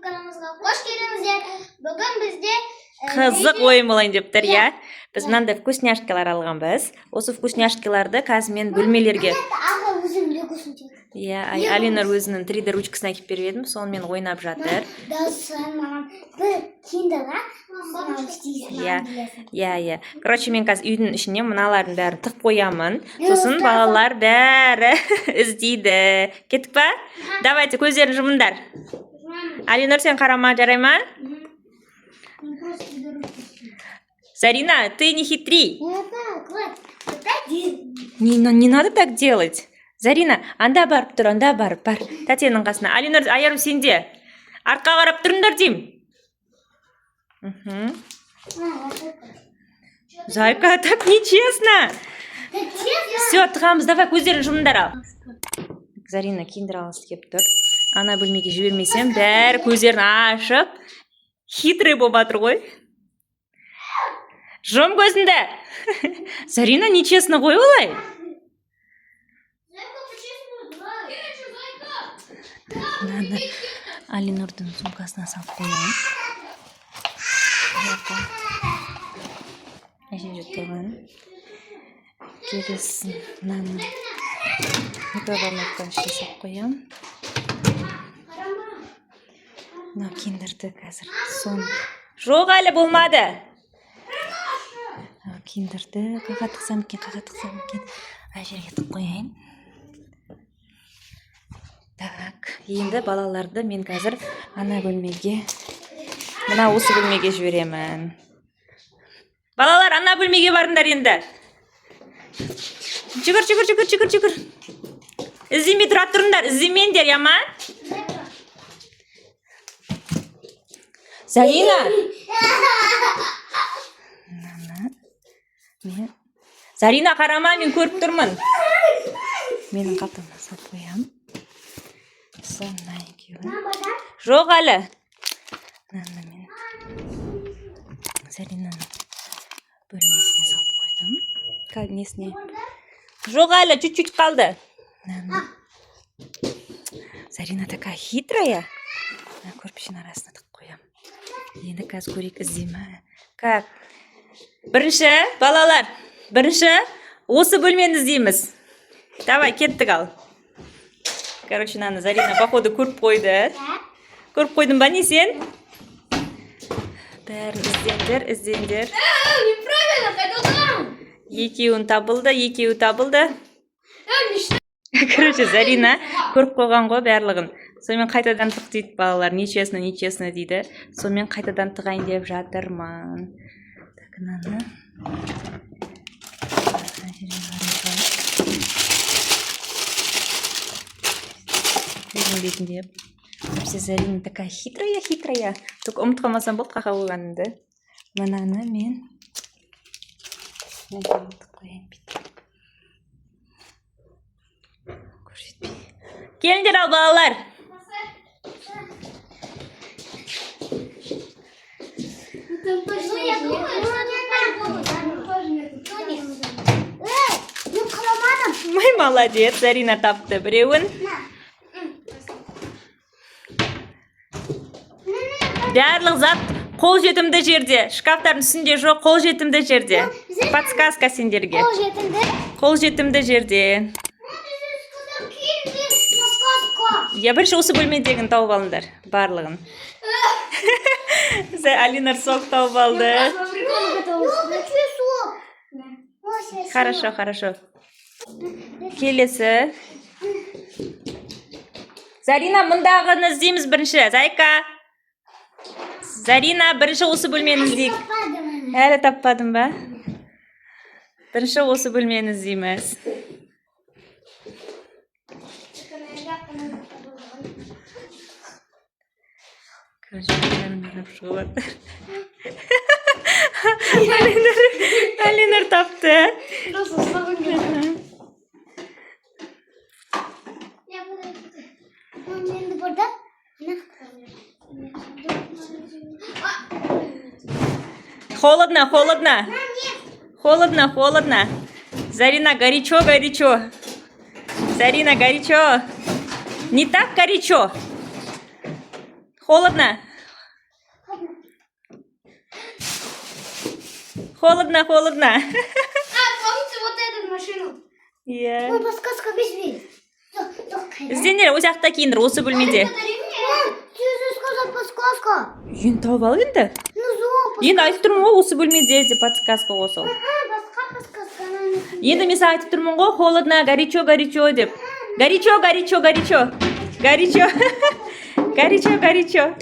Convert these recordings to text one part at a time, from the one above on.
kanalımıza hoş geldiniz. Bugün bizde Қызық ойын болайын деп тұр, иә. Біз мынандай вкусняшкалар алғанбыз. Осы вкусняшкаларды қазір мен бөлмелерге. Аға өзім легосын тек. Иә, Алинар өзінің 3D ручкасын әкеп беріп едім, сонымен ойнап жатыр. Даусын маған бір киндіға Иә. Короче, мен қазір үйдің ішіне мыналардың бәрін тығып қоямын. Сосын балалар бәрі іздейді. Кеттік па? Давайте, көздерін жұмыңдар. Алинар, сен қарама, жарай ма? Зарина, ты не хитри. Не надо так делать. Зарина, анда барып тұр, анда барып, бар. Тәтенің қасына. Алинар, аярым сенде. Артқа қарап тұрыңдар деймін. Зайка, так нечестно. Все, тығамыз, давай көздерін жұмыңдар ал. Зарина киндер алғысы келіп тұр. Ана бөлмеге жібермесем, бәрі көздерін ашып, хитрый болып жатыр ғой. Жом көзіңді. Зарина нечестно ғой олай. Алинордың сумкасына салып қоямын. Әжеже тұрған. Келесін мынаны микроволновканың ішіне салып қоямын. Мынау киндерді қазір сон. Жоқ, әлі болмады. Киндерді қаға тықсам екен. Жерге тық қояйын. Так, енді балаларды мен қазір ана бөлмеге, мына осы бөлмеге жіберемін. Балалар, ана бөлмеге барыңдар енді. Жүгір. Іздемей тұра тұрыңдар, іздемеңдер, яма? Зарина! Зарина, қарама, мен көріп тұрмын. Менің қалтамға салып қоям. Сонна екеуін. Жоқ әлі. Мен Заринаның бөлмесіне салып қойдым. Кабинесіне. Жоқ әлі, чуть-чуть қалды. Зарина такая хитрая. Көрпішін арасына тық қоям. Енді қазір көрейік, іздеймі. Как? Бірінші, балалар, осы бөлмені іздейміз. Давай, кеттік ал. Короче, наны Зарина, походу, көріп қойды. Көріп қойдың ба не сен? Бәрін іздендер. Екеуі табылды. Короче, Зарина көріп қойған ғой барлығын. Сонымен қайтадан тық дейді балалар. Нечестно дейді. Сонымен қайтадан тығайын деп жатырмын. Так, наны. Бетінде. Вообще Зарина такая хитрая. Только ұмыт қалмасам болды қақа қойғанымды. Мынаны мен қояйын бүйтіп. Көрсетпей. Келіңдер ал балалар. Май, молодец, Зарина тапты біреуін. Барлық зат қол жетімді жерде. Шкафтардың үстінде жоқ, қол жетімді жерде. Подсказка сендерге. Қол жетімді жерде. Я бірінші осы бөлмедегін тауып алыңдар, барлығын. Алинар сок тауып алды. Хорошо. Келесі. Зарина, мұндағыны іздейміз бірінші. Зайка. Зарина, бірінші осы бөлмені іздейік. Әлі таппадым ба? Бірінші осы бөлмені іздейміз. Алинар тапты. Холодно. Зарина, горячо. Зарина, горячо. Не так горячо. Холодно. Холодно, холодно. Помните вот эту машину? Иә. Подсказка без Іздеңдер, ол жақта киіндір, осы бөлмеде. Ты сказал подсказка. Енді тауып ал енді. Ну, Енді айтып тұрмын ғой, осы бөлмеде деп подсказка осы. подсказка. Енді мен саған айтып тұрмын ғой, холодно, горячо, горячо деп. Горячо, горячо, горячо. Горячо. Горячо, горячо.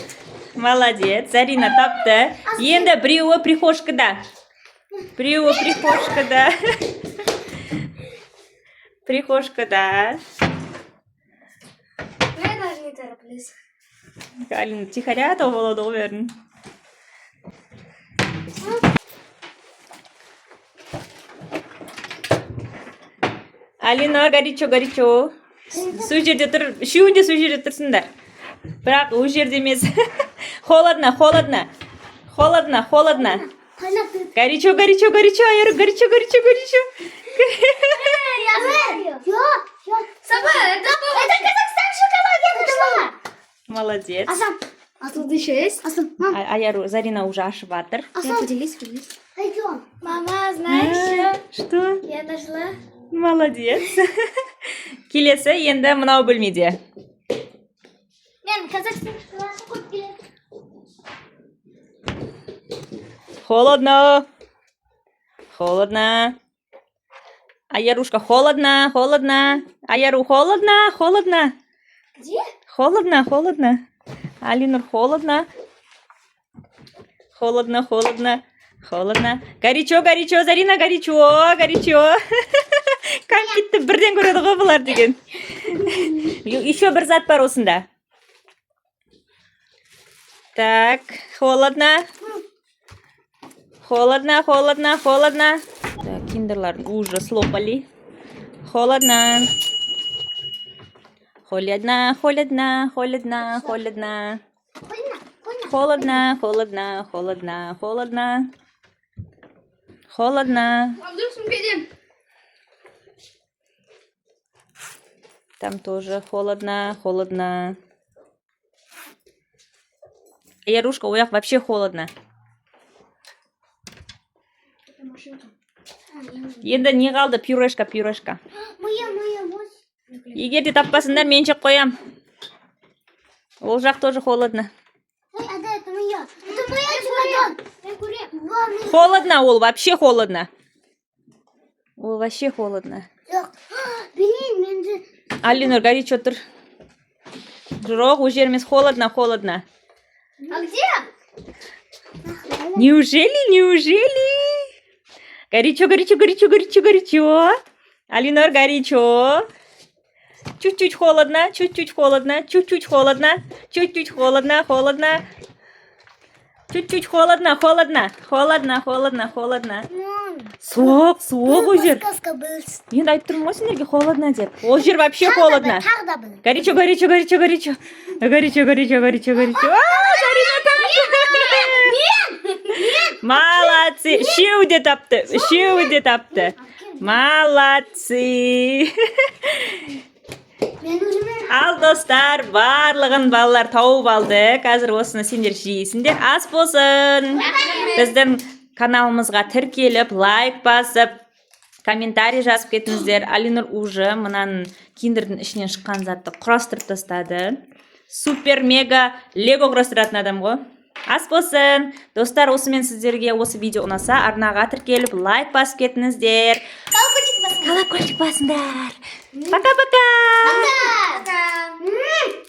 Молодец, Зарина тапты. Енді біреуі прихожкада. Біреуі прихожкада. Прихожкада. Я даже не тороплюсь. Алина, тихоря-то болады ғой бәрін. Алина, горячо, горячо. Сол жерде тұр, үшеуің де сол жерде тұрсыңдар. Бірақ ол жерде емес. Холодно, холодно. Холодно, холодно. Горячо, горячо, горячо, Айару, горячо, горячо, горячо. Сама, это Казахстан шоколад, я нашла. Молодец. А тут еще есть? Айару, Зарина уже ашып жатыр. Поделись. Пойдем. Мама, знаешь, Что? я нашла. Молодец. Келесі енді мынау бөлмеде. Мен Казахстан шоколады купила. Холодно. Холодно. Аярушка, холодно, холодно. Аяру, холодно, холодно. Где? Холодно, холодно. Алинур, холодно. Холодно, холодно. Холодно. Горячо, горячо, Зарина, горячо, горячо. Кәмпитті бірден көреді ғой бұлар деген. Еще бір зат бар осында. Так, холодно. Холодно, холодно, холодно. Так, киндерларын уже слопали. Холодно. Холодно, холодно, холодно, холодно. Холодно, холодно, холодно, холодно. Холодно. Там тоже холодно, холодно. Ярушка, у них вообще холодно. Енді не қалды? Пюрешка, пюрешка. Моя, вот. Егер де таппасыңдар, мен жеп қоям. Ол жақ тоже холодно. Ой, а да, это моя. Это моя чемодан. Холодно, ол вообще холодно. Ол вообще холодно. Блин, мен же... Алинур, горячо тұр. Жоқ, ол жеріміз холодно, холодно. А где? Неужели, неужели? Горячо, горячо, горячо, горячо, горячо. Алинур, горячо. Чуть-чуть холодно, чуть-чуть холодно, чуть-чуть холодно, чуть-чуть холодно, холодно. Чуть-чуть холодно, холодно, холодно, холодно, холодно. Суық, суық ол жер. Подсказка был. Енді айтып тұрмын ғой сендерге холодно деп. Ол жер вообще холодно. Тағы был. Горячо, горячо, горячо, горячо. Горячо, горячо, горячо, горячо. Зарина тапты. Молодцы. Үшеуі де тапты. Үшеуі де тапты. Молодцы. Мен уже... Ал достар, барлығын балалар тауып алды. Қазір осыны сендер жейсіңдер. Ас болсын. Біздің каналымызға тіркеліп, лайк басып, комментарий жазып кетіңіздер. Алинур уже мынаның киндердің ішінен шыққан затты құрастырып тастады. Супер мега лего құрастыратын адам ғой. Ас болсын. Достар, осымен сіздерге осы видео ұнаса, арнаға тіркеліп, лайк басып кетіңіздер. Колокольчик басыңдар. Колокольчик басыңдар. Пока-пока. Пока.